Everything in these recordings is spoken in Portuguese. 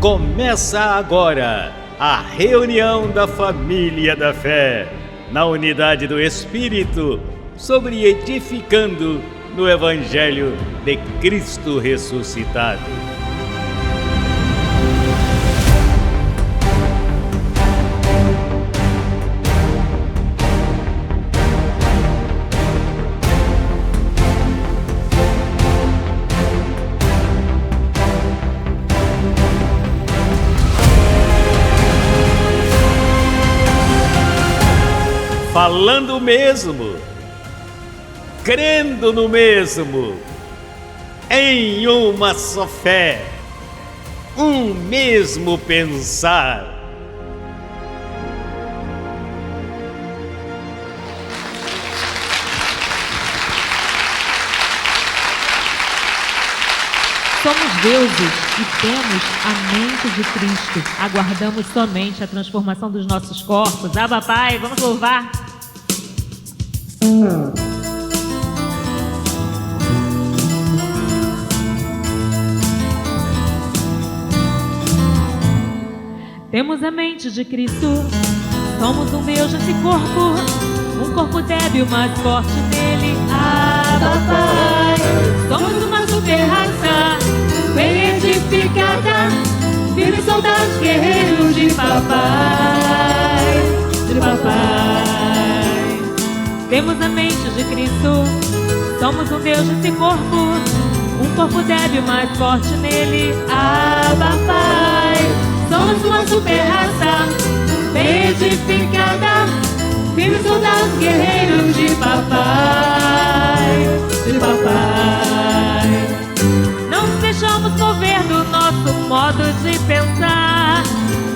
Começa agora a reunião da família da fé, na unidade do Espírito, sobre edificando no Evangelho de Cristo ressuscitado. Falando o mesmo, crendo no mesmo, em uma só fé, um mesmo pensar. Somos deuses e temos a mente de Cristo. Aguardamos somente a transformação dos nossos corpos. Ah, papai, vamos louvar. Temos a mente de Cristo. Somos um Deus nesse corpo, um corpo débil, mas forte nele. Ah, papai, somos uma super raça, bem edificada, firmes soldados guerreiros de papai, de papai. Temos a mente de Cristo. Somos um Deus nesse corpo, um corpo débil, mas forte nele. Ah, papai, somos uma super raça, bem edificada, firmes soldados guerreiros de papai, de papai. Não nos deixamos mover do nosso modo de pensar.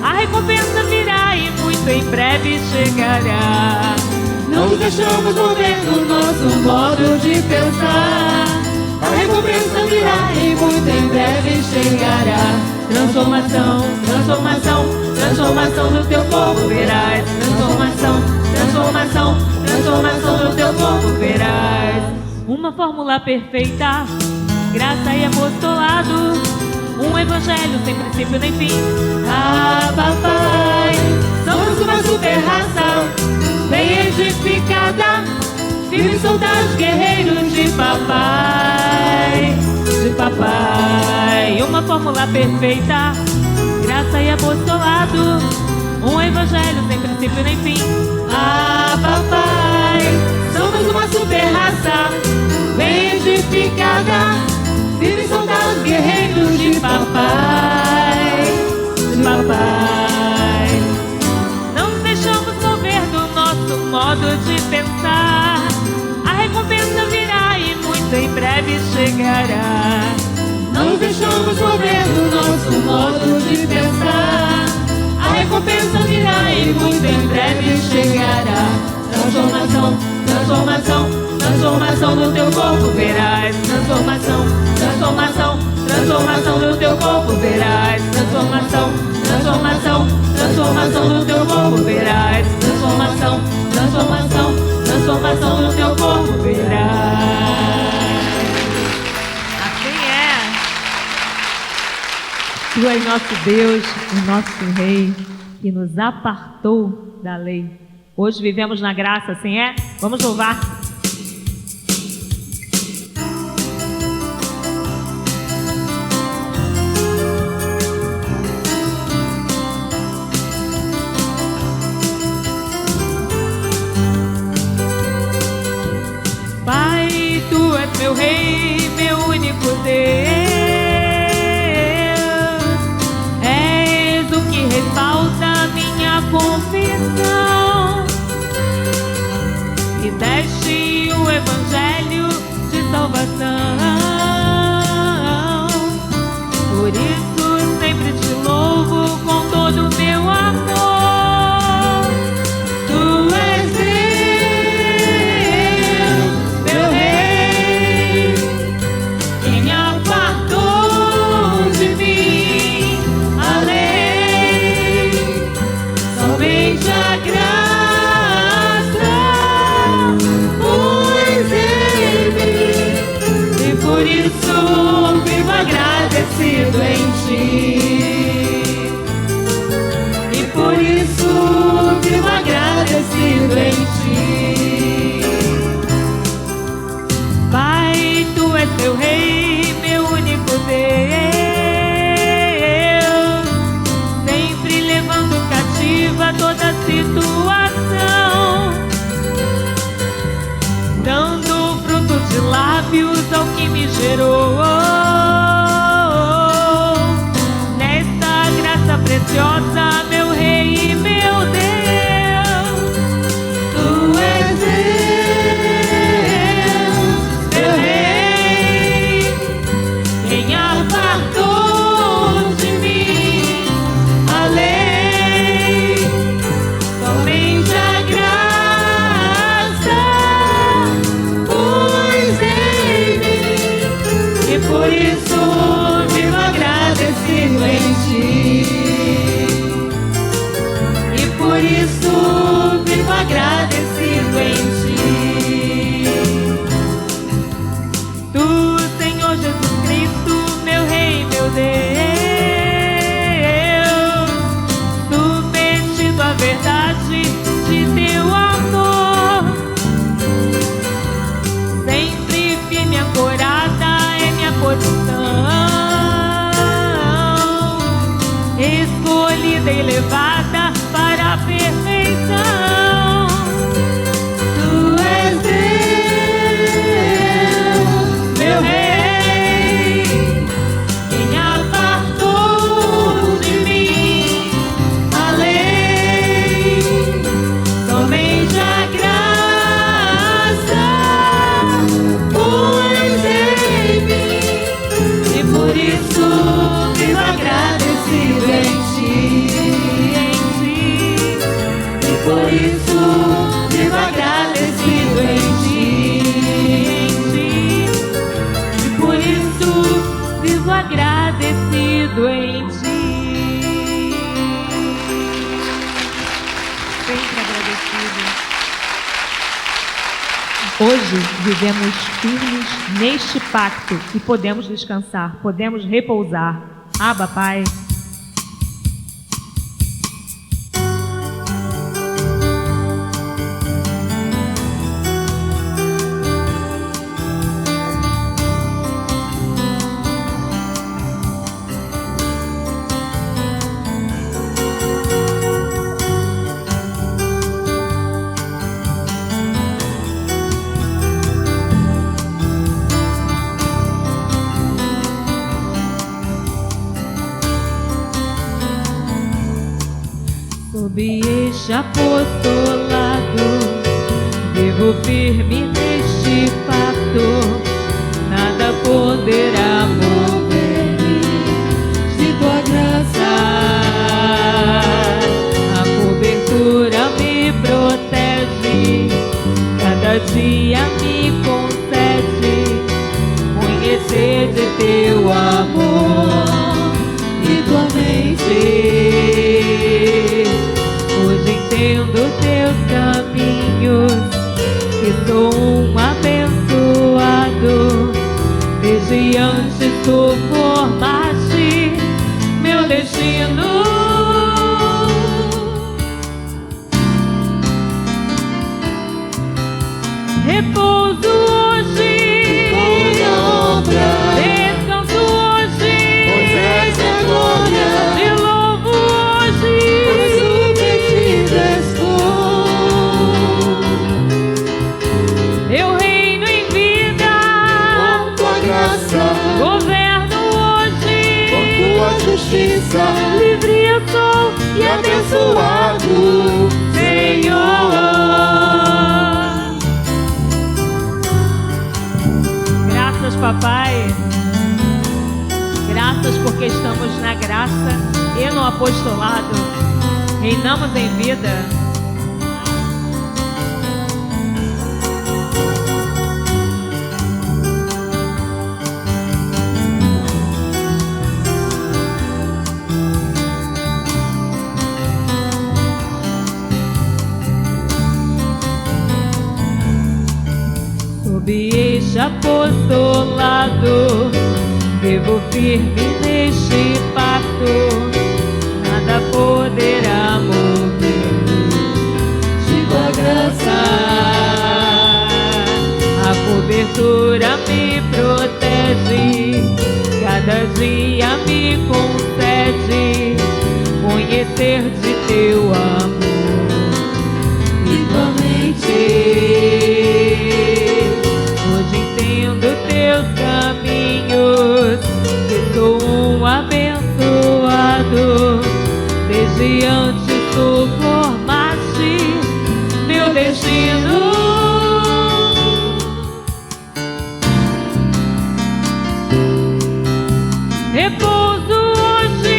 A recompensa virá e muito em breve chegará. Não nos deixamos mover do nosso modo de pensar. A recompensa virá e muito em breve chegará. Transformação, transformação, transformação do teu corpo verás. Transformação, transformação, transformação do teu corpo verás. Uma fórmula perfeita, graça e apostolado, um evangelho sem princípio nem fim. Ah, papai, somos uma super raça, bem edificada, firmes soldados guerreiros de papai, de papai. Uma fórmula perfeita, graça e apostolado, um evangelho sem princípio nem fim. Ah, papai, somos uma super raça, bem edificada, firmes soldados guerreiros de papai, de papai. Não nos deixamos mover do nosso modo de pensar. A recompensa virá e muito em breve chegará. Não nos deixamos mover do nosso modo de pensar. A recompensa virá e muito em breve chegará. Transformação, transformação, transformação do teu corpo verás. Transformação, transformação, transformação do teu corpo verás. Transformação, transformação, transformação do teu corpo verás. Transformação, transformação, transformação do teu corpo verás. Assim é. Tu és nosso Deus, o nosso Rei, que nos apartou da lei. Hoje vivemos na graça, assim é? Vamos louvar. Pai, tu és meu Rei, meu único Deus. És o que respalda minha confissão. E deste o Evangelho de salvação. Por isso sempre te louvo com todo o meu amor. Tu és Deus, meu Rei, que me apartou de mim a lei. Somente a graça por isso vivo agradecido em ti. quem me gerou. Nesta graça preciosa, meu Rei e meu Deus, Tu és Deus, meu Rei. Quem apartou de mim a lei, somente a graça pus em mim, e por isso vivo agradecido em Ti, e por isso vivo agradecido em Ti. Tu, Senhor Jesus Cristo, meu Rei, meu Deus, submetido à verdade de Teu amor, sempre firme, ancorada em minha posição, escolhida e levada para a perfeição. Tu és Deus, meu Rei. Quem apartou de mim a lei, somente a graça pus em mim, e por isso vivo agradecido em Ti, e por isso vivo agradecido em Ti, e por isso vivo agradecido em Ti. Sempre agradecido. Hoje vivemos firmes neste pacto e podemos descansar, podemos repousar. Abba, Pai. Sob este apostolado, vivo firme neste pacto, nada poderá mover-me de Tua graça. A cobertura me protege, cada dia me concede conhecer de Teu amor e Tua mente. Hoje entendo Teus caminhos, que sou um abençoado. Desde antes Tu formaste meu destino. Repouso hoje, descanso hoje, Pois és a glória, te louvo hoje, pois submetido estou. eu reino em vida, Com Tua graça, governo hoje, com Tua justiça, livre eu sou e abençoado, Senhor. Graças, Papai. Graças porque estamos na graça e no apostolado. Reinamos em vida. Sob este apostolado, vivo firme neste pacto, nada poderá mover de Tua graça. A cobertura me protege, cada dia me concede conhecer de Teu amor e Tua mente. Hoje entendo Teus caminhos, lado. Desde antes tu formaste meu destino. Repouso hoje,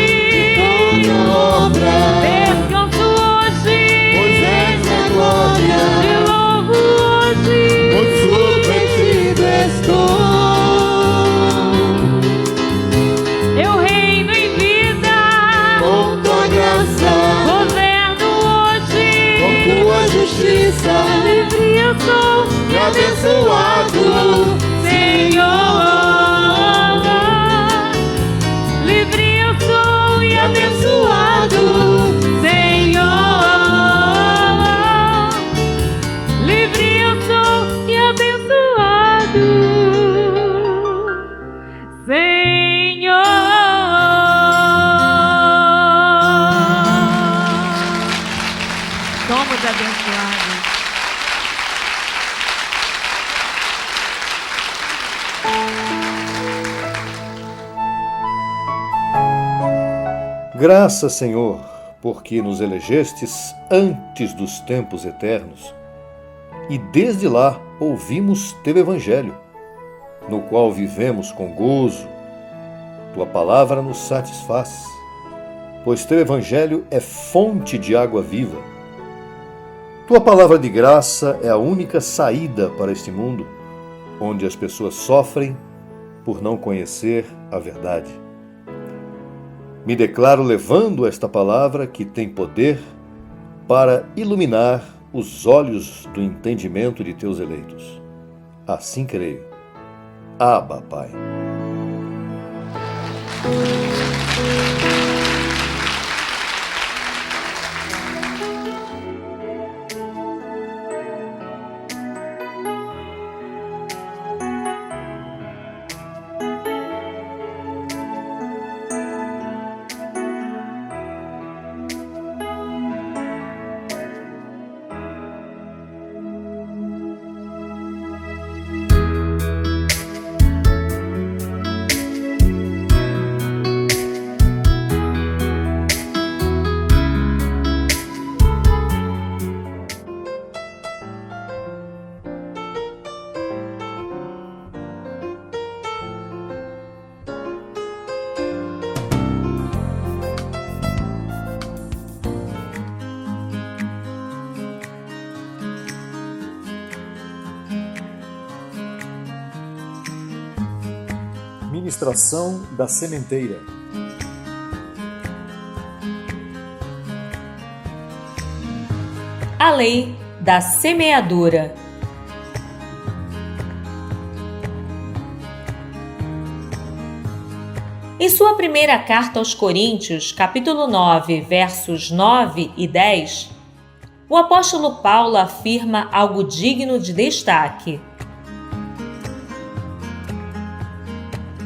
descanso hoje, pois és a glória, te louvo hoje, submetido estou. eu reino em vida, Com tua graça, governo hoje, com tua justiça, livre eu sou e abençoado. Senhor. Livre eu sou e abençoado, Senhor. Livre eu sou e abençoado, Senhor. Somos abençoados. Graças, Senhor, porque nos elegestes antes dos tempos eternos, e desde lá ouvimos teu Evangelho, no qual vivemos com gozo. Tua palavra nos satisfaz, pois teu Evangelho é fonte de água viva. Tua palavra de graça é a única saída para este mundo, onde as pessoas sofrem por não conhecer a verdade. Me declaro levando esta palavra que tem poder para iluminar os olhos do entendimento de teus eleitos. Assim creio. Abba, Pai. Ministração da sementeira. A lei da semeadura. Em sua primeira carta aos Coríntios, capítulo 9, versos 9 e 10, o apóstolo Paulo afirma algo digno de destaque.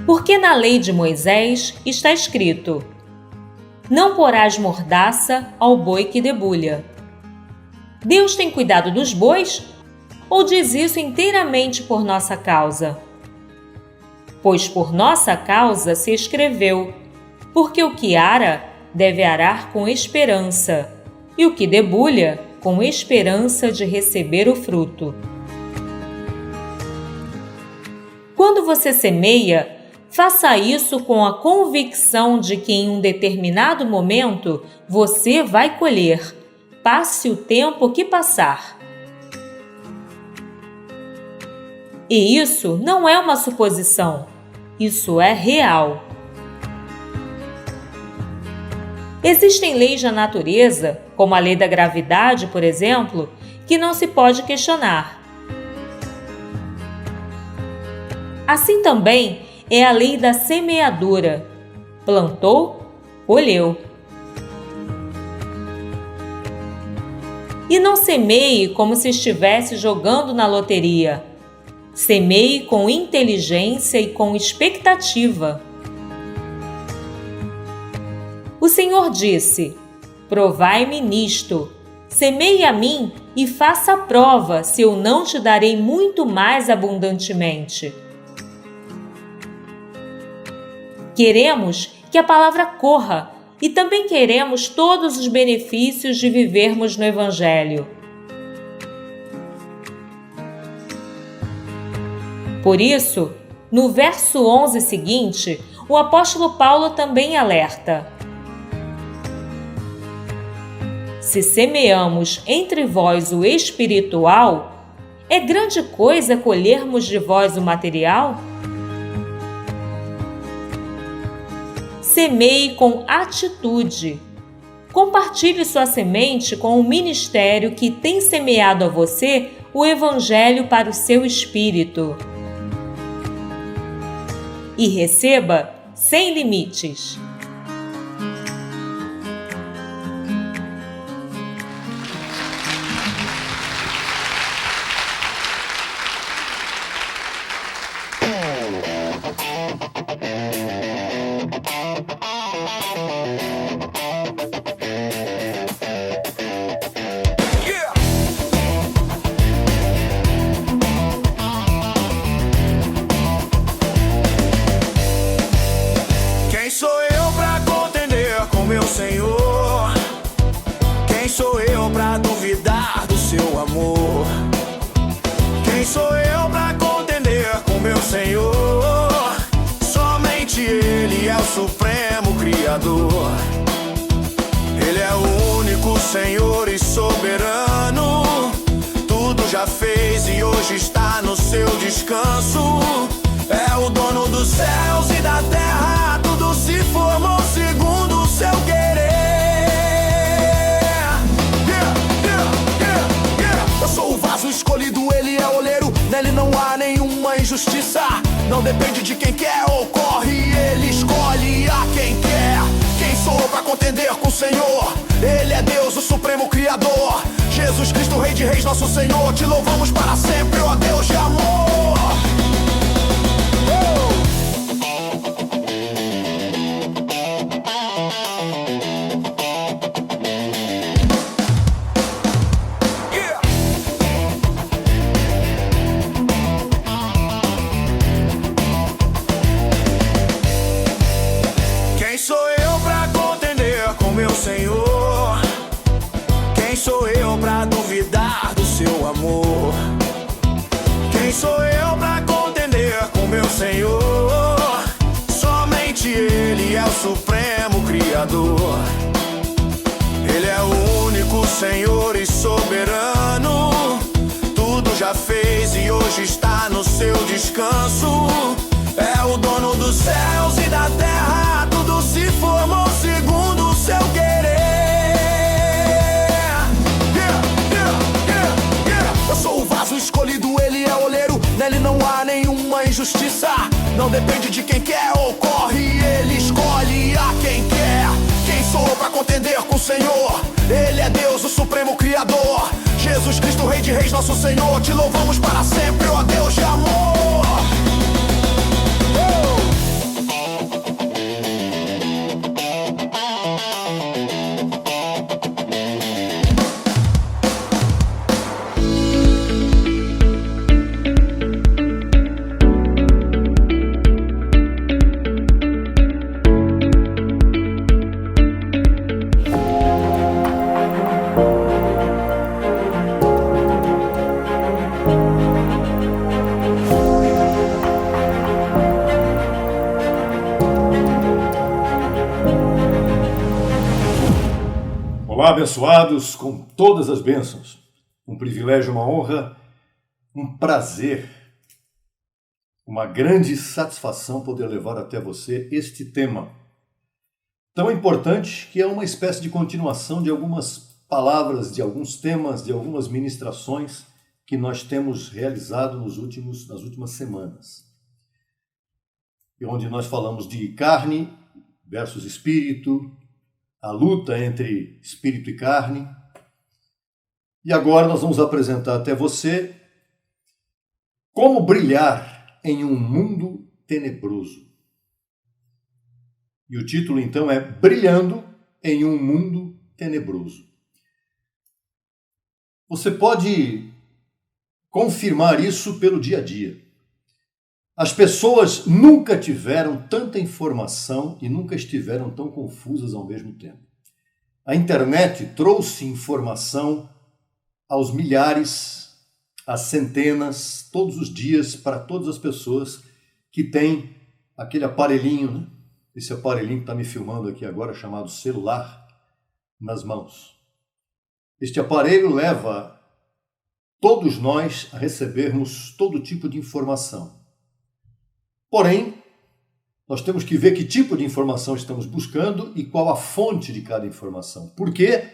Porque na lei de Moisés está escrito: não porás mordaça ao boi que debulha. Deus tem cuidado dos bois? Ou diz isso inteiramente por nossa causa? Pois por nossa causa se escreveu: porque o que ara deve arar com esperança, e o que debulha com esperança de receber o fruto. Quando você semeia, faça isso com a convicção de que em um determinado momento você vai colher, passe o tempo que passar. E isso não é uma suposição, isso é real. Existem leis da natureza, como a lei da gravidade, por exemplo, que não se pode questionar. Assim também é a lei da semeadura. Plantou, colheu. E não semeie como se estivesse jogando na loteria. Semeie com inteligência e com expectativa. O Senhor disse: provai-me nisto, semeie a mim e faça a prova se eu não te darei muito mais abundantemente. Queremos que a palavra corra e também queremos todos os benefícios de vivermos no Evangelho. Por isso, no verso 11 seguinte, o apóstolo Paulo também alerta: se semeamos entre vós o espiritual, é grande coisa colhermos de vós o material? Semeie com atitude. Compartilhe sua semente com o ministério que tem semeado a você o Evangelho para o seu espírito. E receba sem limites. Quem sou eu pra contender com meu Senhor? Quem sou eu pra duvidar do seu amor? Quem sou eu pra contender com meu Senhor? Somente Ele é o supremo Criador. Ele é o único Senhor e soberano. Tudo já fez e hoje está no seu descanso. É o dono dos céus e da terra. Tudo se formou segundo o seu querer. Eu sou o vaso escolhido, ele é oleiro. Nele não há nenhuma injustiça. Não depende de quem quer ou corre, ele escolhe a quem quer. Quem sou eu pra contender com o Senhor? Ele é Deus, o supremo Criador. Jesus Cristo, Rei de Reis, nosso Senhor. Te louvamos para sempre, ó Deus de amor. Quem sou eu pra contender com meu Senhor? Quem sou eu pra duvidar do seu amor? Quem sou eu pra contender com meu Senhor? Somente Ele é o supremo Criador. Ele é o único Senhor e soberano. Tudo já fez e hoje está no seu descanso. É o dono dos céus e da terra. Tudo se formou segundo o seu querer. Eu sou o vaso escolhido, ele é oleiro. Nele não há nenhuma injustiça. Não depende de quem quer ou corre, ele escolhe a quem quer. Quem sou eu pra contender com o Senhor? Ele é Deus, o supremo Criador. Jesus Cristo, Rei de Reis, nosso Senhor. Te louvamos para sempre, ó Deus de amor. Olá, abençoados com todas as bênçãos. Um privilégio, uma honra, um prazer, uma grande satisfação poder levar até você este tema tão importante que é uma espécie de continuação de algumas palavras, de alguns temas, de algumas ministrações que nós temos realizado nas últimas semanas. E onde nós falamos de carne versus espírito, a luta entre espírito e carne. E agora nós vamos apresentar até você como brilhar em um mundo tenebroso. E o título então é Brilhando em um Mundo Tenebroso. Você pode confirmar isso pelo dia a dia. As pessoas nunca tiveram tanta informação e nunca estiveram tão confusas ao mesmo tempo. A internet trouxe informação aos milhares, às centenas, todos os dias, para todas as pessoas que têm aquele aparelhinho, né? Esse aparelhinho que está me filmando aqui agora, chamado celular, nas mãos. Este aparelho leva todos nós a recebermos todo tipo de informação. Porém, nós temos que ver que tipo de informação estamos buscando e qual a fonte de cada informação. Porque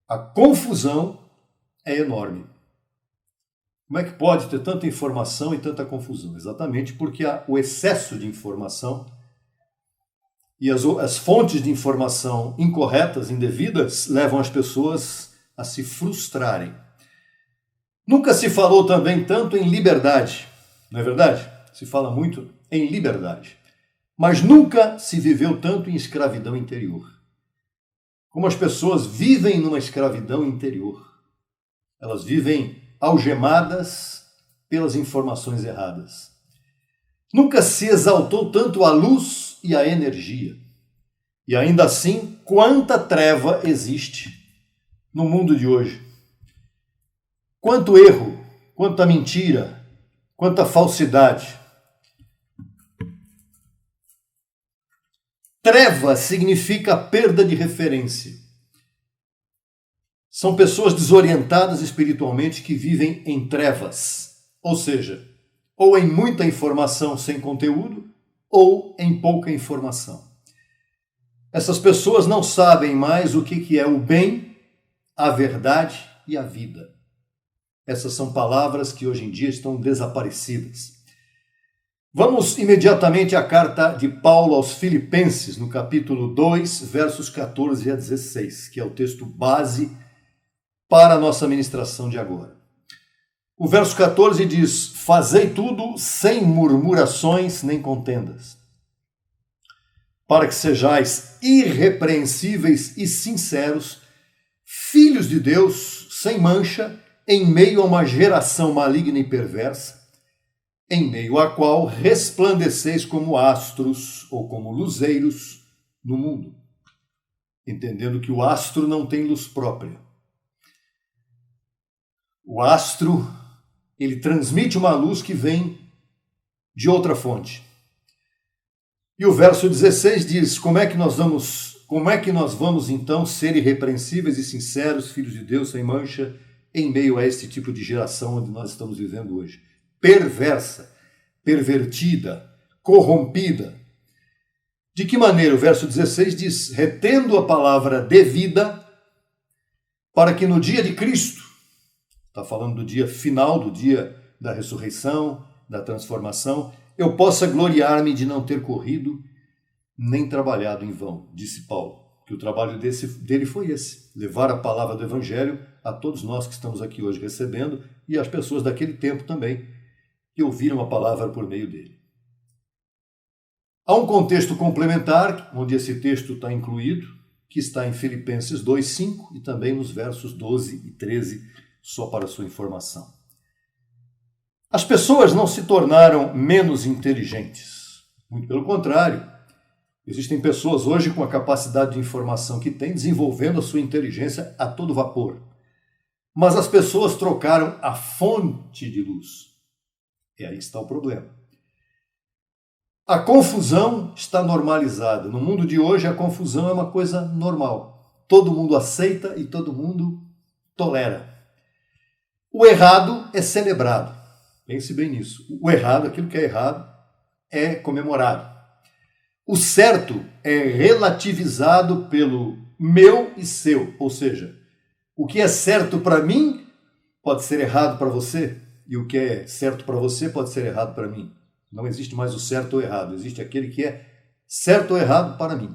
a confusão é enorme. Como é que pode ter tanta informação e tanta confusão? Exatamente porque o excesso de informação e as fontes de informação incorretas, indevidas, levam as pessoas a se frustrarem. Nunca se falou também tanto em liberdade, não é verdade? Se fala muito em liberdade. Mas nunca se viveu tanto em escravidão interior. Como as pessoas vivem numa escravidão interior. Elas vivem algemadas pelas informações erradas. Nunca se exaltou tanto a luz e a energia. E ainda assim, quanta treva existe no mundo de hoje. Quanto erro, quanta mentira, quanta falsidade. Treva significa perda de referência. São pessoas desorientadas espiritualmente que vivem em trevas, ou seja, ou em muita informação sem conteúdo, ou em pouca informação. Essas pessoas não sabem mais o que é o bem, a verdade e a vida. Essas são palavras que hoje em dia estão desaparecidas. Vamos imediatamente à carta de Paulo aos Filipenses, no capítulo 2, versos 14 a 16, que é o texto base para a nossa ministração de agora. O verso 14 diz: fazei tudo sem murmurações nem contendas, para que sejais irrepreensíveis e sinceros, filhos de Deus, sem mancha, em meio a uma geração maligna e perversa, em meio à qual resplandeceis como astros ou como luzeiros no mundo, entendendo que o astro não tem luz própria. O astro, ele transmite uma luz que vem de outra fonte. E o verso 16 diz: como é que nós vamos então ser irrepreensíveis e sinceros, filhos de Deus, sem mancha, em meio a este tipo de geração onde nós estamos vivendo hoje? Perversa, pervertida, corrompida. De que maneira? O verso 16 diz: retendo a palavra devida, para que no dia de Cristo, está falando do dia final, do dia da ressurreição, da transformação, eu possa gloriar-me de não ter corrido nem trabalhado em vão, disse Paulo. Que o trabalho dele foi esse, levar a palavra do Evangelho a todos nós que estamos aqui hoje recebendo e às pessoas daquele tempo também, que ouviram a palavra por meio dele. Há um contexto complementar, onde esse texto está incluído, que está em Filipenses 2:5 e também nos versos 12 e 13, só para sua informação. As pessoas não se tornaram menos inteligentes. Muito pelo contrário. Existem pessoas hoje com a capacidade de informação que têm, desenvolvendo a sua inteligência a todo vapor. Mas as pessoas trocaram a fonte de luz. É aí que está o problema. A confusão está normalizada. No mundo de hoje, a confusão é uma coisa normal. Todo mundo aceita e todo mundo tolera. O errado é celebrado. Pense bem nisso. O errado, aquilo que é errado, é comemorado. O certo é relativizado pelo meu e seu. Ou seja, o que é certo para mim pode ser errado para você, e o que é certo para você pode ser errado para mim. Não existe mais o certo ou errado, existe aquele que é certo ou errado para mim.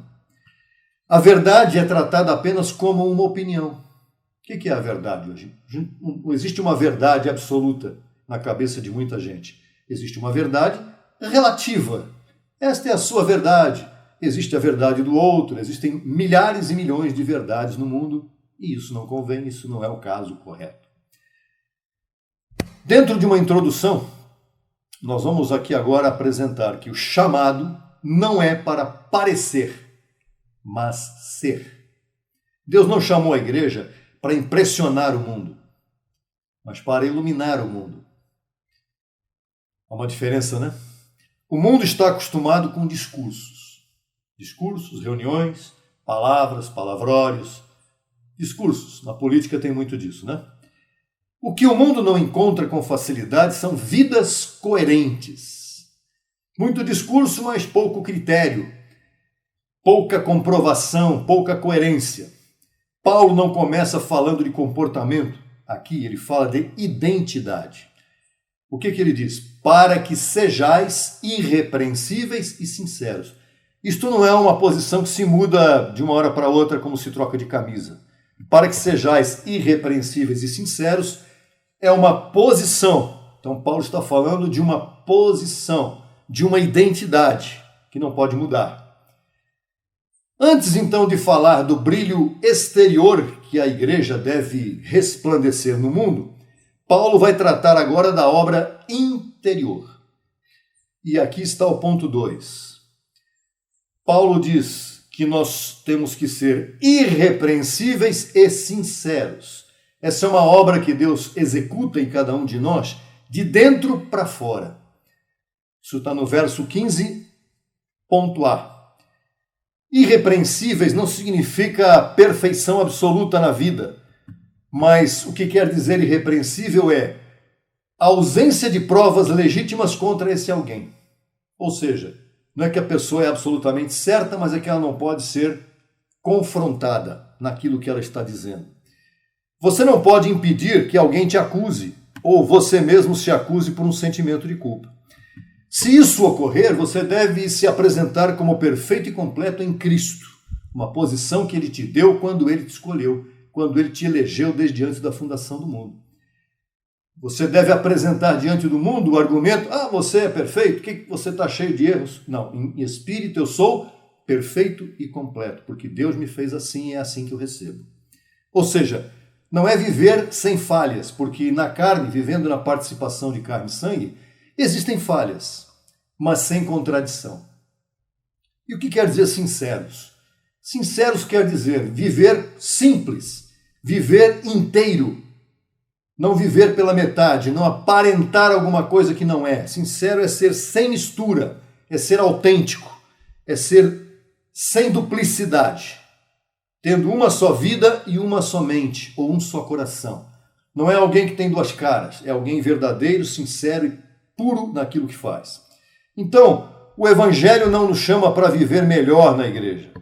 A verdade é tratada apenas como uma opinião. O que é a verdade hoje? Não existe uma verdade absoluta na cabeça de muita gente. Existe uma verdade relativa. Esta é a sua verdade. Existe a verdade do outro. Existem milhares e milhões de verdades no mundo e isso não convém, isso não é o caso correto. Dentro de uma introdução nós vamos aqui agora apresentar que o chamado não é para parecer, mas ser. Deus não chamou a igreja para impressionar o mundo, mas para iluminar o mundo. Há uma diferença, né? O mundo está acostumado com discursos. Discursos, reuniões, palavras, palavrórios. Discursos. Na política tem muito disso, né? O que o mundo não encontra com facilidade são vidas coerentes. Muito discurso, mas pouco critério. Pouca comprovação, pouca coerência. Paulo não começa falando de comportamento. Aqui ele fala de identidade. O que ele diz? Para que sejais irrepreensíveis e sinceros. Isto não é uma posição que se muda de uma hora para outra como se troca de camisa. Para que sejais irrepreensíveis e sinceros é uma posição. Então Paulo está falando de uma posição, de uma identidade que não pode mudar. Antes então de falar do brilho exterior que a igreja deve resplandecer no mundo, Paulo vai tratar agora da obra interior. E aqui está o ponto 2. Paulo diz que nós temos que ser irrepreensíveis e sinceros. Essa é uma obra que Deus executa em cada um de nós, de dentro para fora. Isso está no verso 15, ponto A. Irrepreensíveis não significa perfeição absoluta na vida, mas o que quer dizer irrepreensível é a ausência de provas legítimas contra esse alguém. Ou seja, não é que a pessoa é absolutamente certa, mas é que ela não pode ser confrontada naquilo que ela está dizendo. Você não pode impedir que alguém te acuse, ou você mesmo se acuse por um sentimento de culpa. Se isso ocorrer, você deve se apresentar como perfeito e completo em Cristo, uma posição que Ele te deu quando Ele te escolheu, quando Ele te elegeu desde antes da fundação do mundo. Você deve apresentar diante do mundo o argumento, você é perfeito, que você está cheio de erros? Não, em espírito eu sou perfeito e completo, porque Deus me fez assim e é assim que eu recebo. Ou seja, não é viver sem falhas, porque na carne, vivendo na participação de carne e sangue, existem falhas, mas sem contradição. E o que quer dizer sinceros? Sinceros quer dizer viver simples, viver inteiro, não viver pela metade, não aparentar alguma coisa que não é. Sincero é ser sem mistura, é ser autêntico, é ser sem duplicidade, tendo uma só vida e uma só mente, ou um só coração. Não é alguém que tem duas caras, é alguém verdadeiro, sincero e puro naquilo que faz. Então, o Evangelho não nos chama para viver melhor na igreja.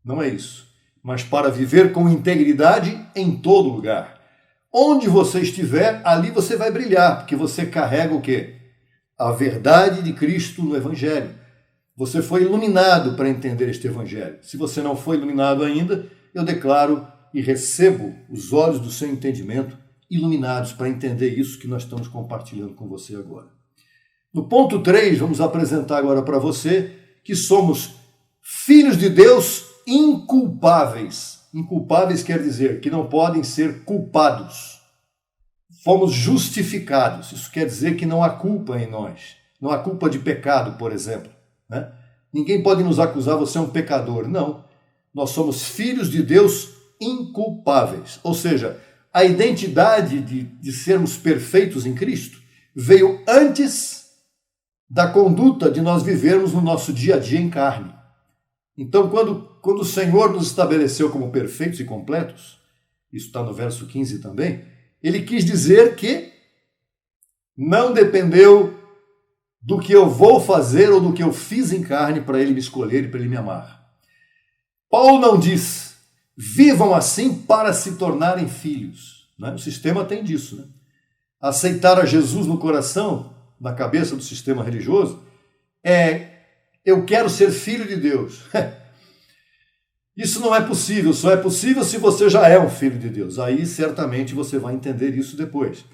Não é isso. Mas para viver com integridade em todo lugar. Onde você estiver, ali você vai brilhar, porque você carrega o quê? A verdade de Cristo no Evangelho. Você foi iluminado para entender este Evangelho. Se você não foi iluminado ainda, eu declaro e recebo os olhos do seu entendimento iluminados para entender isso que nós estamos compartilhando com você agora. No ponto 3, vamos apresentar agora para você que somos filhos de Deus inculpáveis. Inculpáveis quer dizer que não podem ser culpados. Fomos justificados. Isso quer dizer que não há culpa em nós. Não há culpa de pecado, por exemplo. Né? Ninguém pode nos acusar, você é um pecador. Não. Nós somos filhos de Deus inculpáveis. Ou seja, a identidade de sermos perfeitos em Cristo veio antes da conduta de nós vivermos no nosso dia a dia em carne. Então, quando o Senhor nos estabeleceu como perfeitos e completos, isso está no verso 15 também, Ele quis dizer que não dependeu do que eu vou fazer ou do que eu fiz em carne para Ele me escolher e para Ele me amar. Paulo não diz, vivam assim para se tornarem filhos. Né? O sistema tem disso. Né? Aceitar a Jesus no coração, na cabeça do sistema religioso, eu quero ser filho de Deus. Isso não é possível, só é possível se você já é um filho de Deus. Aí certamente você vai entender isso depois.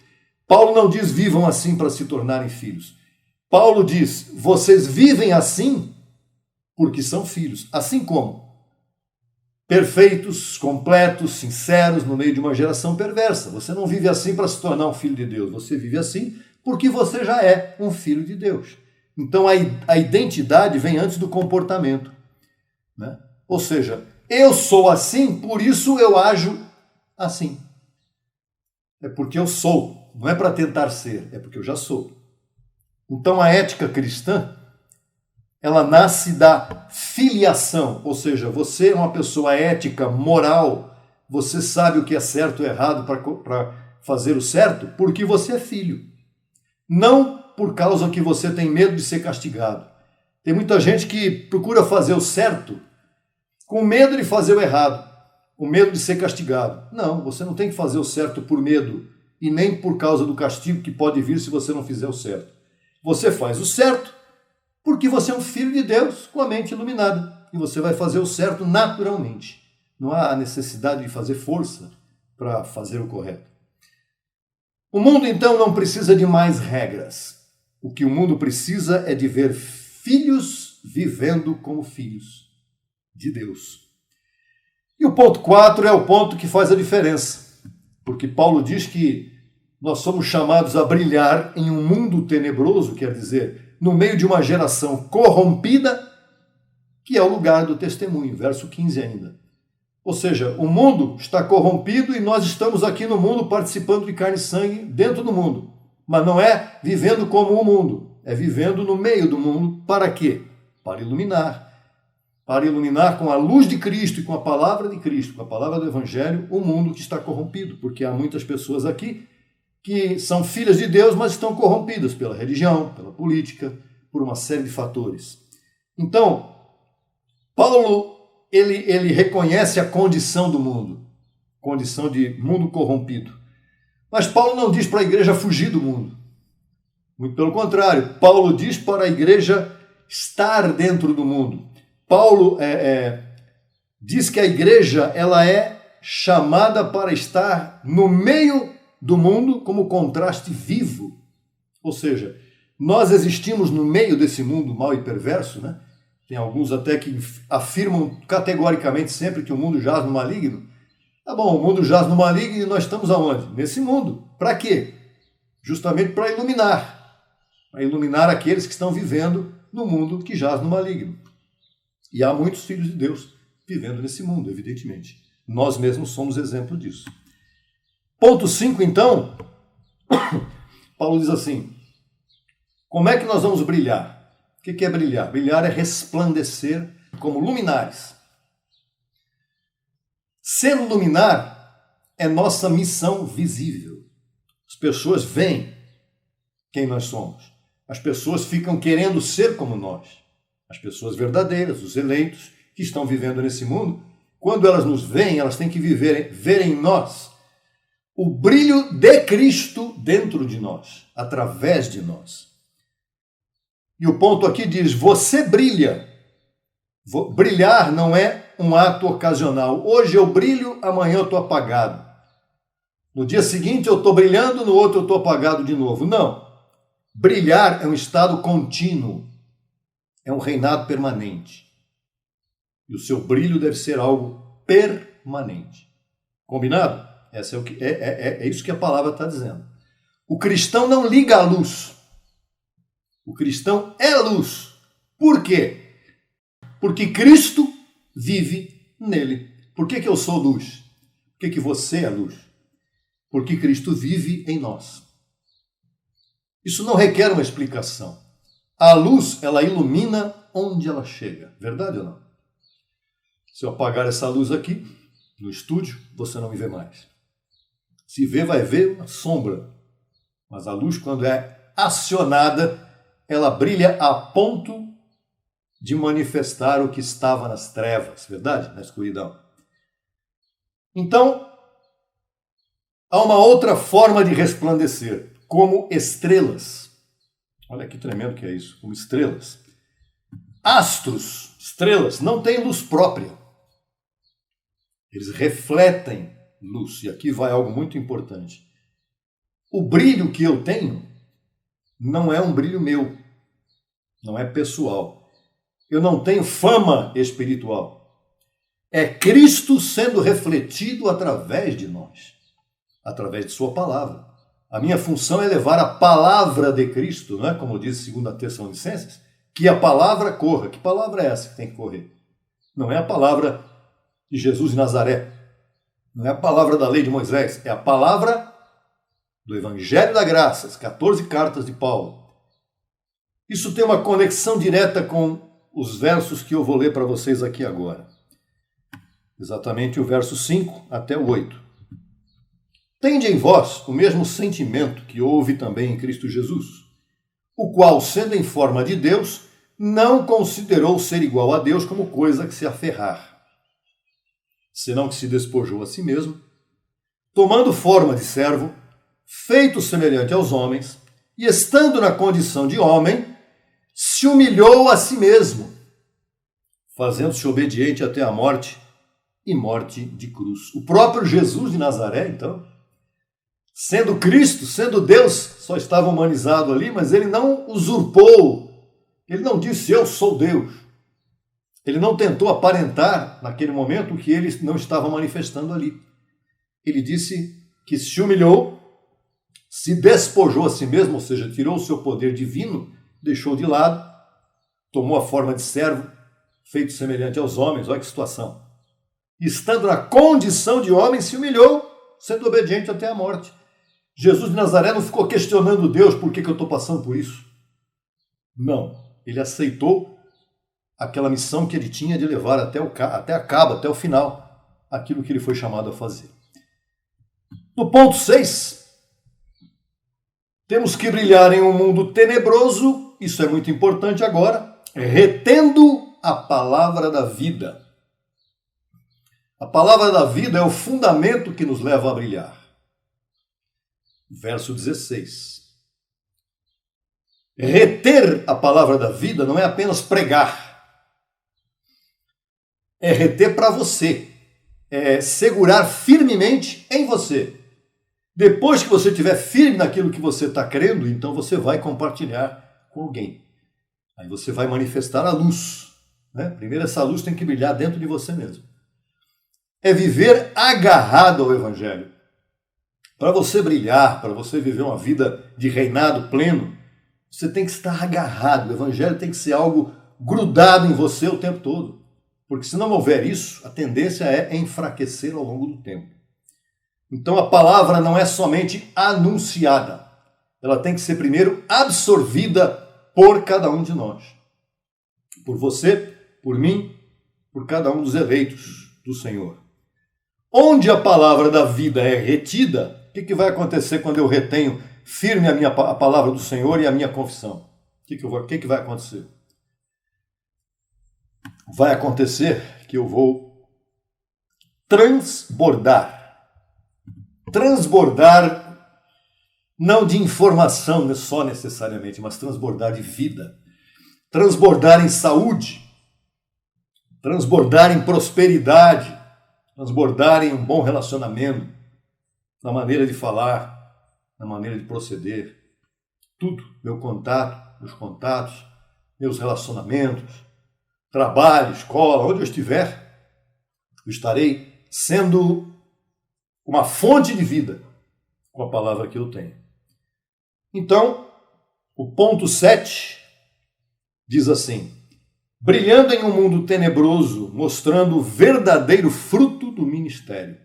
Paulo não diz vivam assim para se tornarem filhos. Paulo diz, vocês vivem assim porque são filhos. Assim como? Perfeitos, completos, sinceros, no meio de uma geração perversa. Você não vive assim para se tornar um filho de Deus. Você vive assim porque você já é um filho de Deus. Então a identidade vem antes do comportamento, né? Ou seja, eu sou assim, por isso eu ajo assim. É porque eu sou, não é para tentar ser, é porque eu já sou. Então a ética cristã, ela nasce da filiação, ou seja, você é uma pessoa ética, moral, você sabe o que é certo e errado para fazer o certo, porque você é filho. Não por causa que você tem medo de ser castigado. Tem muita gente que procura fazer o certo com medo de fazer o errado, com medo de ser castigado. Não, você não tem que fazer o certo por medo e nem por causa do castigo que pode vir se você não fizer o certo. Você faz o certo porque você é um filho de Deus com a mente iluminada e você vai fazer o certo naturalmente. Não há necessidade de fazer força para fazer o correto. O mundo, então, não precisa de mais regras. O que o mundo precisa é de ver filhos vivendo como filhos de Deus. E o ponto 4 é o ponto que faz a diferença. Porque Paulo diz que nós somos chamados a brilhar em um mundo tenebroso, quer dizer, no meio de uma geração corrompida, que é o lugar do testemunho. Verso 15 ainda. Ou seja, o mundo está corrompido e nós estamos aqui no mundo participando de carne e sangue dentro do mundo. Mas não é vivendo como o mundo, é vivendo no meio do mundo. Para quê? Para iluminar. Para iluminar com a luz de Cristo e com a palavra de Cristo, com a palavra do Evangelho, o mundo que está corrompido. Porque há muitas pessoas aqui que são filhas de Deus, mas estão corrompidas pela religião, pela política, por uma série de fatores. Então, Paulo ele reconhece a condição do mundo, condição de mundo corrompido. Mas Paulo não diz para a igreja fugir do mundo. Muito pelo contrário, Paulo diz para a igreja estar dentro do mundo. Paulo diz que a igreja ela é chamada para estar no meio do mundo como contraste vivo. Ou seja, nós existimos no meio desse mundo mau e perverso, né? Tem alguns até que afirmam categoricamente sempre que o mundo jaz no maligno. Tá bom, o mundo jaz no maligno e nós estamos aonde? Nesse mundo. Para quê? Justamente para iluminar. Para iluminar aqueles que estão vivendo no mundo que jaz no maligno. E há muitos filhos de Deus vivendo nesse mundo, evidentemente. Nós mesmos somos exemplo disso. Ponto 5, então, Paulo diz assim, como é que nós vamos brilhar? O que é brilhar? Brilhar é resplandecer como luminares. Ser luminar é nossa missão visível. As pessoas veem quem nós somos. As pessoas ficam querendo ser como nós. As pessoas verdadeiras, os eleitos, que estão vivendo nesse mundo, quando elas nos veem, elas têm que ver em nós o brilho de Cristo dentro de nós, através de nós. E o ponto aqui diz, você brilha. Brilhar não é um ato ocasional. Hoje eu brilho, amanhã eu estou apagado. No dia seguinte eu estou brilhando, no outro eu estou apagado de novo. Não. Brilhar é um estado contínuo. É um reinado permanente. E o seu brilho deve ser algo permanente. Combinado? É isso que a palavra está dizendo. O cristão não liga a luz. O cristão é luz. Por quê? Porque Cristo vive nele. Por que eu sou luz? Por que você é luz? Porque Cristo vive em nós. Isso não requer uma explicação. A luz, ela ilumina onde ela chega. Verdade ou não? Se eu apagar essa luz aqui, no estúdio, você não me vê mais. Se vê, vai ver uma sombra. Mas a luz, quando é acionada, ela brilha a ponto de manifestar o que estava nas trevas, verdade? Na escuridão. Então, há uma outra forma de resplandecer, como estrelas. Olha que tremendo que é isso, como estrelas. Astros, estrelas, não têm luz própria. Eles refletem luz. E aqui vai algo muito importante. O brilho que eu tenho não é um brilho meu, não é pessoal. Eu não tenho fama espiritual. É Cristo sendo refletido através de nós, através de sua palavra. A minha função é levar a palavra de Cristo, não é? Como diz 2 Tessalonicenses, que a palavra corra. Que palavra é essa que tem que correr? Não é a palavra de Jesus de Nazaré. Não é a palavra da lei de Moisés. É a palavra do Evangelho da Graça, as 14 cartas de Paulo. Isso tem uma conexão direta com os versos que eu vou ler para vocês aqui agora. Exatamente o verso 5 até o 8. Tende em vós o mesmo sentimento que houve também em Cristo Jesus, o qual, sendo em forma de Deus, não considerou ser igual a Deus como coisa que se aferrar, senão que se despojou a si mesmo, tomando forma de servo, feito semelhante aos homens, e estando na condição de homem, se humilhou a si mesmo, fazendo-se obediente até a morte e morte de cruz. O próprio Jesus de Nazaré, então, sendo Cristo, sendo Deus, só estava humanizado ali, mas ele não usurpou, ele não disse eu sou Deus. Ele não tentou aparentar naquele momento o que ele não estava manifestando ali. Ele disse que se humilhou, se despojou a si mesmo, ou seja, tirou o seu poder divino, deixou de lado, tomou a forma de servo, feito semelhante aos homens. Olha que situação. Estando na condição de homem, se humilhou, sendo obediente até a morte. Jesus de Nazaré não ficou questionando Deus por que eu estou passando por isso. Não. Ele aceitou aquela missão que ele tinha de levar até o final, aquilo que ele foi chamado a fazer. No ponto 6, temos que brilhar em um mundo tenebroso, isso é muito importante agora, retendo a palavra da vida. A palavra da vida é o fundamento que nos leva a brilhar. Verso 16. Reter a palavra da vida não é apenas pregar. É reter para você. É segurar firmemente em você. Depois que você estiver firme naquilo que você está crendo, então você vai compartilhar com alguém. Aí você vai manifestar a luz. Né? Primeiro essa luz tem que brilhar dentro de você mesmo. É viver agarrado ao Evangelho. Para você brilhar, para você viver uma vida de reinado pleno, você tem que estar agarrado. O Evangelho tem que ser algo grudado em você o tempo todo. Porque se não houver isso, a tendência é enfraquecer ao longo do tempo. Então a palavra não é somente anunciada. Ela tem que ser primeiro absorvida por cada um de nós. Por você, por mim, por cada um dos eleitos do Senhor. Onde a palavra da vida é retida, o que vai acontecer quando eu retenho firme a palavra do Senhor e a minha confissão? O que vai acontecer? Vai acontecer que eu vou transbordar. Transbordar não de informação só necessariamente, mas transbordar de vida. Transbordar em saúde. Transbordar em prosperidade. Transbordar em um bom relacionamento. Na maneira de falar, na maneira de proceder. Tudo. Meu contato, meus contatos, meus relacionamentos, trabalho, escola, onde eu estiver, eu estarei sendo uma fonte de vida com a palavra que eu tenho. Então, o ponto 7 diz assim: brilhando em um mundo tenebroso, mostrando o verdadeiro fruto do ministério.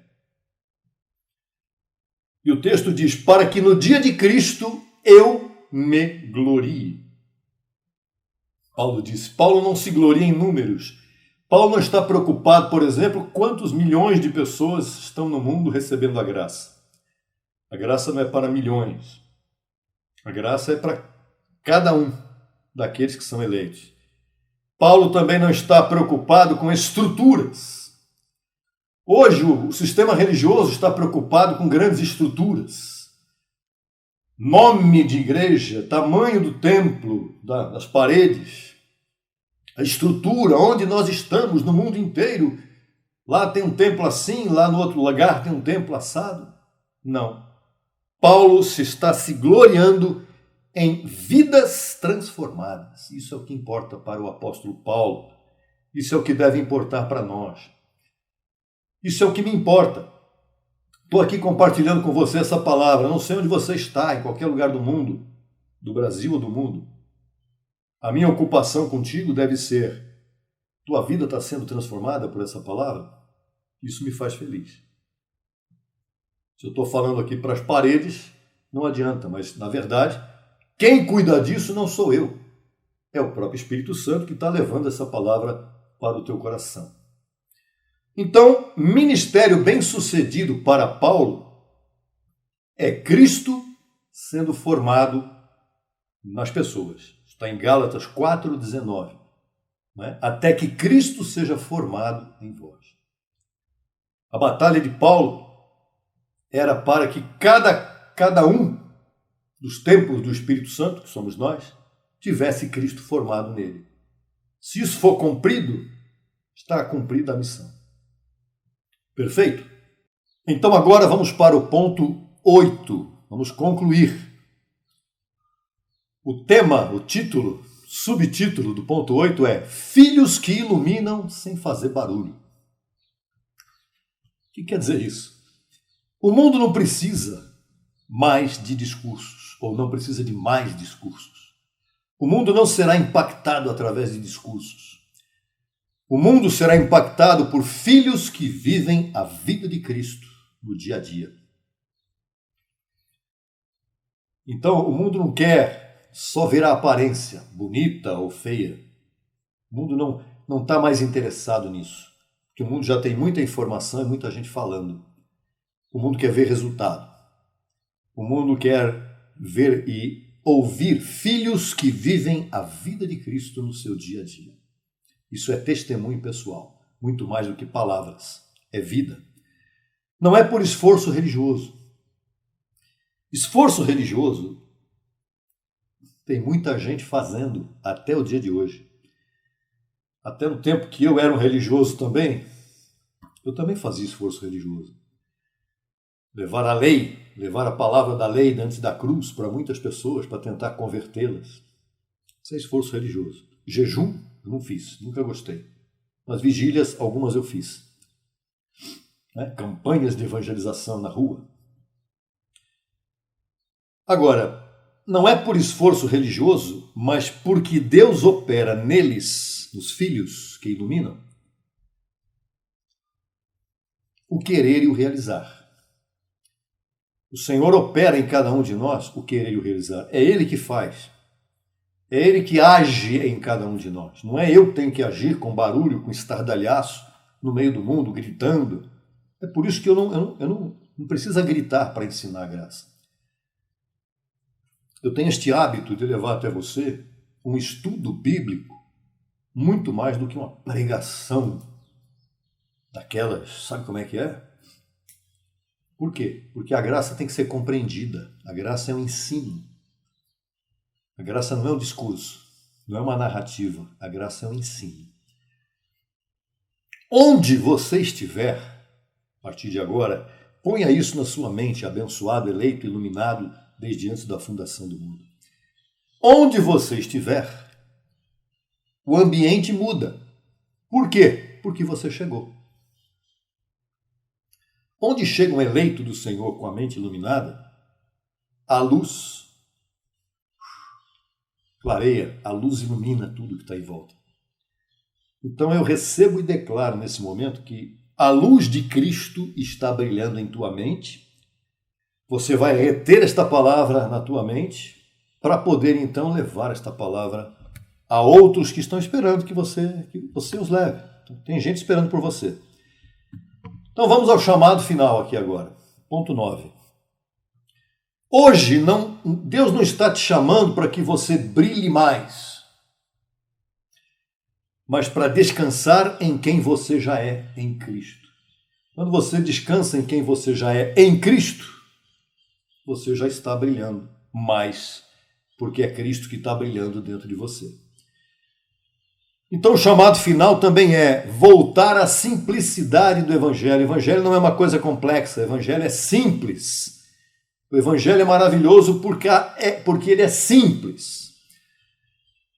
E o texto diz: para que no dia de Cristo eu me glorie. Paulo disse, Paulo não se gloria em números. Paulo não está preocupado, por exemplo, quantos milhões de pessoas estão no mundo recebendo a graça. A graça não é para milhões. A graça é para cada um daqueles que são eleitos. Paulo também não está preocupado com estruturas. Hoje o sistema religioso está preocupado com grandes estruturas. Nome de igreja, tamanho do templo, das paredes, a estrutura, onde nós estamos no mundo inteiro. Lá tem um templo assim, lá no outro lugar tem um templo assado. Não. Paulo está se gloriando em vidas transformadas. Isso é o que importa para o apóstolo Paulo. Isso é o que deve importar para nós. Isso é o que me importa. Estou aqui compartilhando com você essa palavra. Não sei onde você está, em qualquer lugar do mundo, do Brasil ou do mundo. A minha ocupação contigo deve ser: tua vida está sendo transformada por essa palavra? Isso me faz feliz. Se eu estou falando aqui para as paredes, não adianta, mas na verdade, quem cuida disso não sou eu. É o próprio Espírito Santo que está levando essa palavra para o teu coração. Então, ministério bem-sucedido para Paulo é Cristo sendo formado nas pessoas. Está em Gálatas 4,19. Até que Cristo seja formado em vós. A batalha de Paulo era para que cada um dos templos do Espírito Santo, que somos nós, tivesse Cristo formado nele. Se isso for cumprido, está cumprida a missão. Perfeito? Então agora vamos para o ponto 8. Vamos concluir. O tema, o título, subtítulo do ponto 8 é Filhos que iluminam sem fazer barulho. O que quer dizer isso? O mundo não precisa mais de discursos, ou não precisa de mais discursos. O mundo não será impactado através de discursos. O mundo será impactado por filhos que vivem a vida de Cristo no dia a dia. Então, o mundo não quer só ver a aparência, bonita ou feia. O mundo não está mais interessado nisso, porque o mundo já tem muita informação e muita gente falando. O mundo quer ver resultado. O mundo quer ver e ouvir filhos que vivem a vida de Cristo no seu dia a dia. Isso é testemunho pessoal, muito mais do que palavras. É vida. Não é por esforço religioso. Esforço religioso tem muita gente fazendo até o dia de hoje. Até no tempo que eu era um religioso também, eu também fazia esforço religioso. Levar a lei, levar a palavra da lei diante da cruz para muitas pessoas, para tentar convertê-las. Isso é esforço religioso. Jejum, eu não fiz, nunca gostei. Mas vigílias, algumas eu fiz. Campanhas de evangelização na rua. Agora, não é por esforço religioso, mas porque Deus opera neles, nos filhos que iluminam, o querer e o realizar. O Senhor opera em cada um de nós o querer e o realizar. É Ele que faz. É Ele que age em cada um de nós. Não é eu que tenho que agir com barulho, com estardalhaço, no meio do mundo, gritando. É por isso que eu não preciso gritar para ensinar a graça. Eu tenho este hábito de levar até você um estudo bíblico muito mais do que uma pregação daquelas, sabe como é que é? Por quê? Porque a graça tem que ser compreendida. A graça é um ensino. A graça não é um discurso, não é uma narrativa. A graça é um ensino. Onde você estiver, a partir de agora, ponha isso na sua mente, abençoado, eleito, iluminado, desde antes da fundação do mundo. Onde você estiver, o ambiente muda. Por quê? Porque você chegou. Onde chega um eleito do Senhor com a mente iluminada, a luz clareia, a luz ilumina tudo que está em volta. Então eu recebo e declaro nesse momento que a luz de Cristo está brilhando em tua mente. Você vai reter esta palavra na tua mente para poder então levar esta palavra a outros que estão esperando que você os leve. Tem gente esperando por você. Então vamos ao chamado final aqui agora. Ponto 9. Hoje Deus não está te chamando para que você brilhe mais, mas para descansar em quem você já é em Cristo. Quando você descansa em quem você já é em Cristo, você já está brilhando mais, porque é Cristo que está brilhando dentro de você. Então o chamado final também é voltar à simplicidade do Evangelho. O Evangelho não é uma coisa complexa, o Evangelho é simples. O Evangelho é maravilhoso porque ele é simples.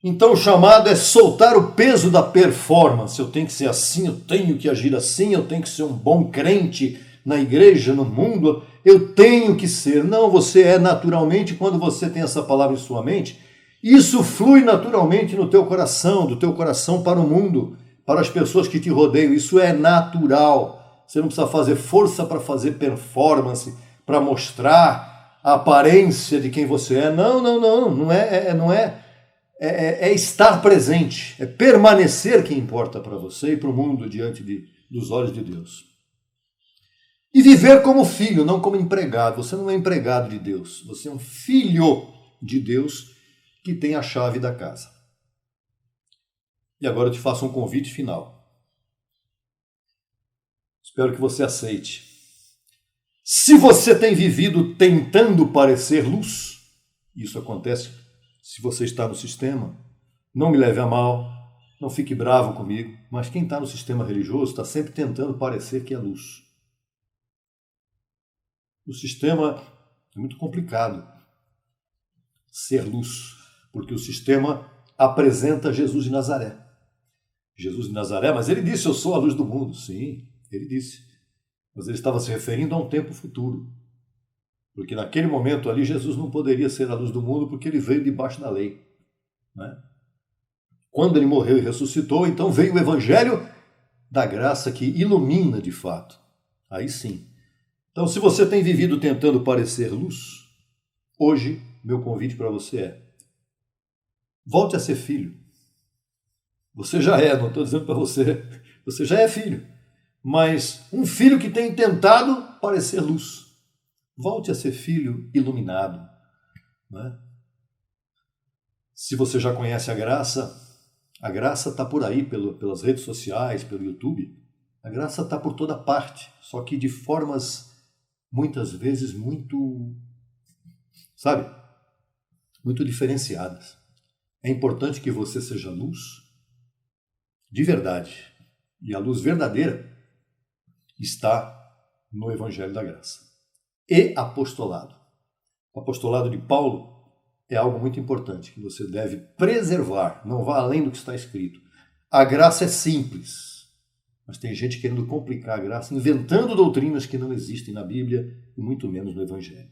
Então o chamado é soltar o peso da performance. Eu tenho que ser assim, eu tenho que agir assim, eu tenho que ser um bom crente na igreja, no mundo, eu tenho que ser. Não, você é naturalmente. Quando você tem essa palavra em sua mente, isso flui naturalmente no teu coração, do teu coração para o mundo, para as pessoas que te rodeiam. Isso é natural. Você não precisa fazer força para fazer performance, para mostrar a aparência de quem você é. Não é. É estar presente, é permanecer que importa para você e para o mundo diante dos olhos de Deus. E viver como filho, não como empregado. Você não é empregado de Deus, você é um filho de Deus que tem a chave da casa. E agora eu te faço um convite final. Espero que você aceite. Se você tem vivido tentando parecer luz, isso acontece se você está no sistema, não me leve a mal, não fique bravo comigo, mas quem está no sistema religioso está sempre tentando parecer que é luz. O sistema é muito complicado ser luz, porque o sistema apresenta Jesus de Nazaré. Jesus de Nazaré, mas ele disse, eu sou a luz do mundo. Sim, ele disse. Mas ele estava se referindo a um tempo futuro. Porque naquele momento ali, Jesus não poderia ser a luz do mundo porque ele veio debaixo da lei. Né? Quando ele morreu e ressuscitou, então veio o evangelho da graça que ilumina de fato. Aí sim. Então, se você tem vivido tentando parecer luz, hoje, meu convite para você é: volte a ser filho. Você já é, não estou dizendo para você, você já é filho. Mas um filho que tem tentado parecer luz. Volte a ser filho iluminado. Né? Se você já conhece a graça está por aí, pelas redes sociais, pelo YouTube. A graça está por toda parte, só que de formas, muitas vezes, muito diferenciadas. É importante que você seja luz de verdade. E a luz verdadeira está no Evangelho da Graça. E apostolado. O apostolado de Paulo é algo muito importante, que você deve preservar, não vá além do que está escrito. A graça é simples, mas tem gente querendo complicar a graça, inventando doutrinas que não existem na Bíblia e muito menos no Evangelho.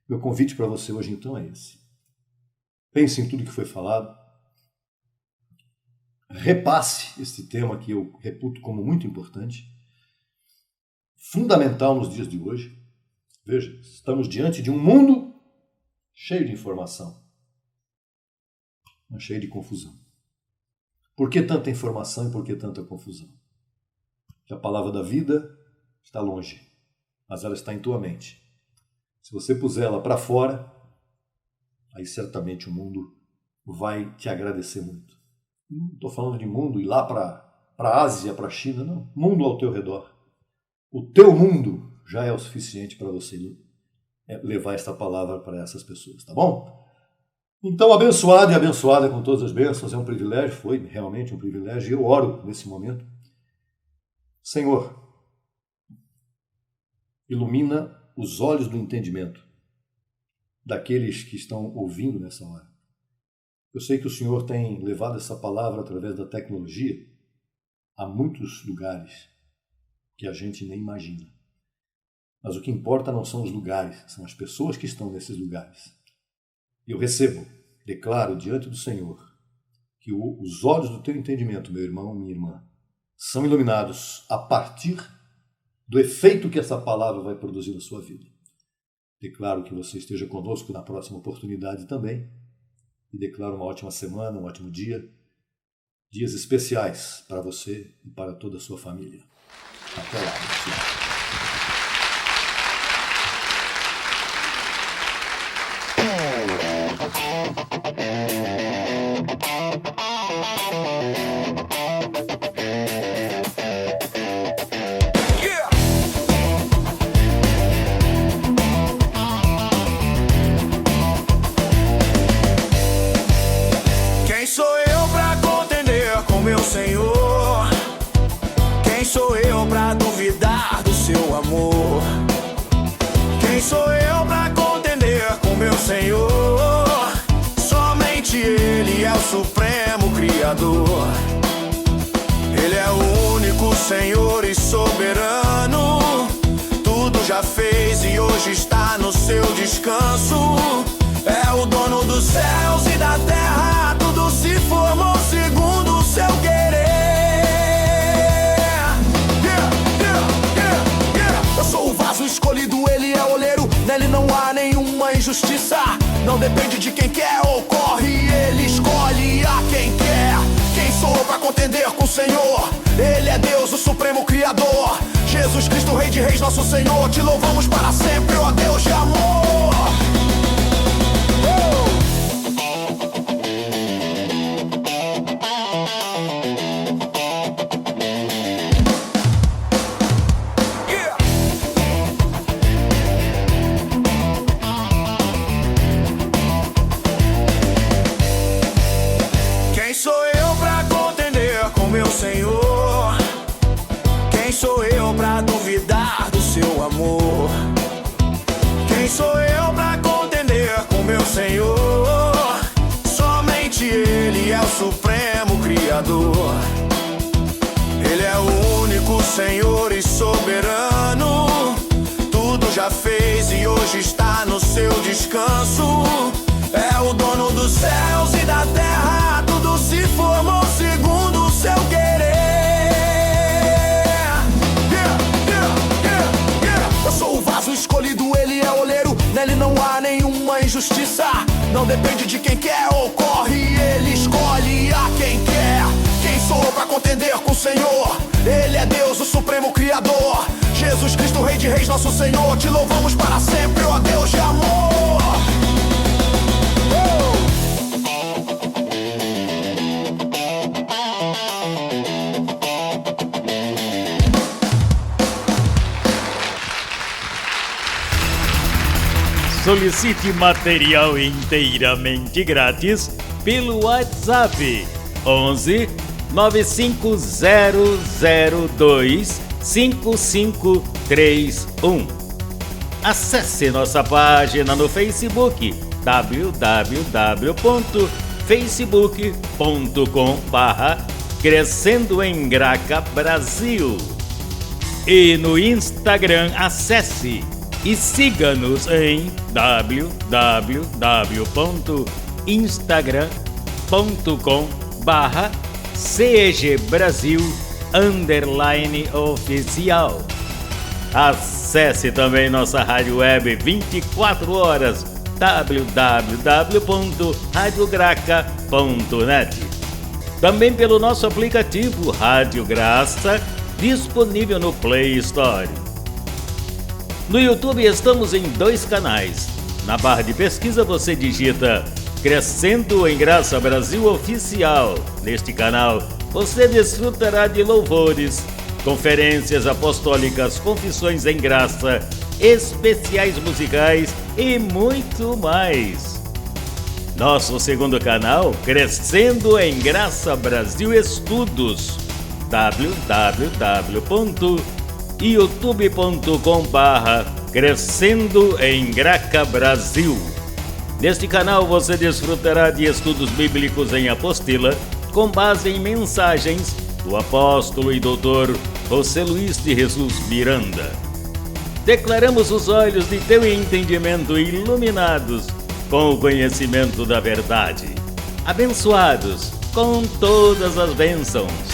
Meu convite para você hoje então é esse. Pense em tudo que foi falado, repasse este tema que eu reputo como muito importante, fundamental nos dias de hoje. Veja, estamos diante de um mundo cheio de informação, mas cheio de confusão. Por que tanta informação e por que tanta confusão? Porque a palavra da vida está longe, mas ela está em tua mente. Se você puser ela para fora, aí certamente o mundo vai te agradecer muito. Não estou falando de mundo ir lá para a Ásia, para a China, não. Mundo ao teu redor. O teu mundo já é o suficiente para você levar esta palavra para essas pessoas, tá bom? Então, abençoado e abençoada com todas as bênçãos, é um privilégio, foi realmente um privilégio, e eu oro nesse momento. Senhor, ilumina os olhos do entendimento daqueles que estão ouvindo nessa hora. Eu sei que o Senhor tem levado essa palavra através da tecnologia a muitos lugares que a gente nem imagina. Mas o que importa não são os lugares, são as pessoas que estão nesses lugares. E eu declaro diante do Senhor, que os olhos do teu entendimento, meu irmão, minha irmã, são iluminados a partir do efeito que essa palavra vai produzir na sua vida. Declaro que você esteja conosco na próxima oportunidade também. E declaro uma ótima semana, um ótimo dia. Dias especiais para você e para toda a sua família. Até lá. Quem sou eu pra contender com meu Senhor? Quem sou eu pra duvidar do seu amor? Quem sou eu pra contender com meu Senhor? Somente Ele é o Supremo Criador. Ele é o único Senhor e soberano. tudo já fez e hoje está no seu descanso. É o dono dos céus e da terra, tudo se formou segundo o seu querer. Eu sou o vaso escolhido, ele é o oleiro, nele não há nenhuma injustiça. Não depende de quem quer, ocorre, ele escolhe a quem quer. Quem sou eu pra contender com o Senhor? Ele é Deus, o supremo criador, Jesus Cristo, Rei de Reis, nosso Senhor. Te louvamos para sempre, ó Deus de amor. Quem sou eu pra contender com meu Senhor? Quem sou eu pra duvidar do seu amor? Quem sou eu pra contender com meu Senhor? Somente Ele é o supremo criador. Ele é o único Senhor e soberano. Tudo já fez e hoje está no seu descanso. É o dono dos céus e da terra, tudo se formou segundo o seu querer. Eu sou o vaso escolhido, ele é o oleiro, nele não há nenhuma injustiça. Não depende de quem quer, ocorre, ele escolhe a quem quer. Quem sou eu pra contender com o Senhor? Ele é Deus, o supremo criador, Jesus Cristo, Rei de Reis, nosso Senhor. Te louvamos para sempre, ó Deus de amor. Solicite material inteiramente grátis pelo WhatsApp 11 95002 5531. Acesse nossa página no Facebook www.facebook.com/Crescendo em Graca Brasil. E no Instagram acesse e siga-nos em www.instagram.com/CEGBrasil_oficial. Acesse também nossa rádio web 24 horas www.radiograca.net. Também pelo nosso aplicativo Rádio Graça, disponível no Play Store. No YouTube estamos em 2 canais. Na barra de pesquisa você digita Crescendo em Graça Brasil Oficial. Neste canal você desfrutará de louvores, conferências apostólicas, confissões em graça, especiais musicais e muito mais. Nosso segundo canal, Crescendo em Graça Brasil Estudos, www.youtube.com/Crescendo em Graca Brasil. Neste canal você desfrutará de estudos bíblicos em apostila, com base em mensagens do apóstolo e doutor José Luiz de Jesus Miranda. Declaramos os olhos de teu entendimento iluminados com o conhecimento da verdade, abençoados com todas as bênçãos.